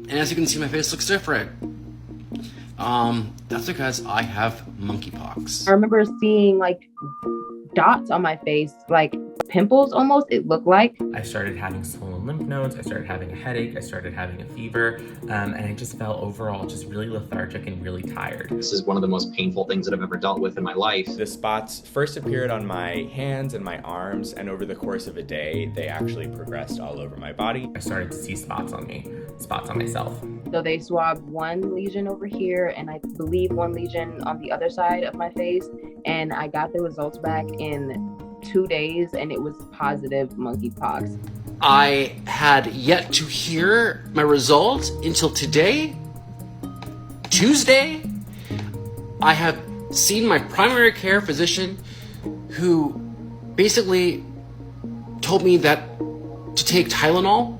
And as you can see, my face looks different. That's because I have monkeypox. I remember seeing like dots on my face, like pimples almost, it looked like. I started having swollen lymph nodes, I started having a headache, I started having a fever, and I just felt overall just really lethargic and really tired. This is one of the most painful things that I've ever dealt with in my life. The spots first appeared on my hands and my arms, and over the course of a day, they actually progressed all over my body. I started to see spots on me, spots on myself. So they swabbed one lesion over here and I believe one lesion on the other side of my face. And I got the results back in 2 days and it was positive monkeypox. I had yet to hear my results until today, Tuesday. I have seen my primary care physician who basically told me that to take Tylenol.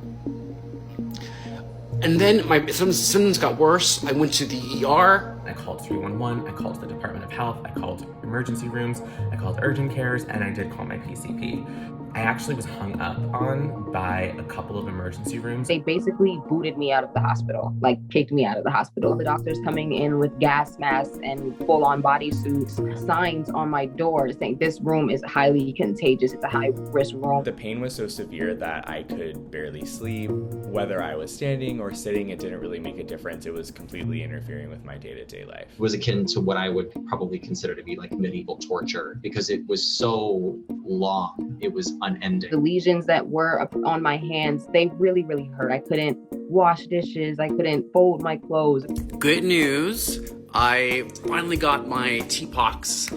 And then my symptoms got worse. I went to the ER. I called 311, I called the Department of Health, I called emergency rooms, I called urgent cares, and I did call my PCP. I actually was hung up on by a couple of emergency rooms. They basically booted me out of the hospital, like kicked me out of the hospital. The doctors coming in with gas masks and full-on bodysuits, signs on my door saying this room is highly contagious, it's a high-risk room. The pain was so severe that I could barely sleep. Whether I was standing or sitting, it didn't really make a difference. It was completely interfering with my day-to-day life. It was akin to what I would probably consider to be like medieval torture because it was so long. It was unending. The lesions that were up on my hands, they really, really hurt. I couldn't wash dishes. I couldn't fold my clothes. Good news. I finally got my TPOX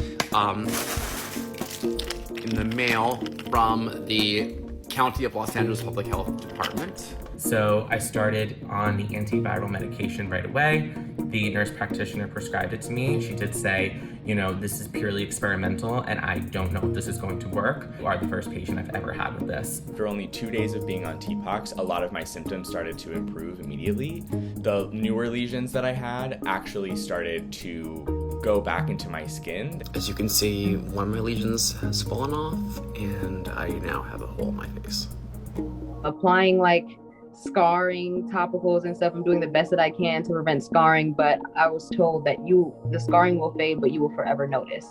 in the mail from the County of Los Angeles Public Health Department. So I started on the antiviral medication right away. The nurse practitioner prescribed it to me. She did say, you know, this is purely experimental and I don't know if this is going to work. You are the first patient I've ever had with this. After only 2 days of being on TPOX, a lot of my symptoms started to improve immediately. The newer lesions that I had actually started to go back into my skin. As you can see, one of my lesions has fallen off and I now have a hole in my face. Applying like scarring topicals and stuff. I'm doing the best that I can to prevent scarring, but I was told that the scarring will fade, but you will forever notice.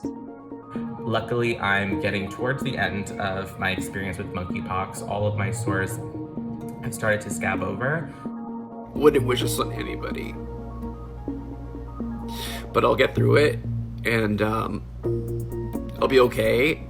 Luckily, I'm getting towards the end of my experience with monkeypox. All of my sores have started to scab over. Wouldn't wish this on anybody, but I'll get through it and I'll be okay.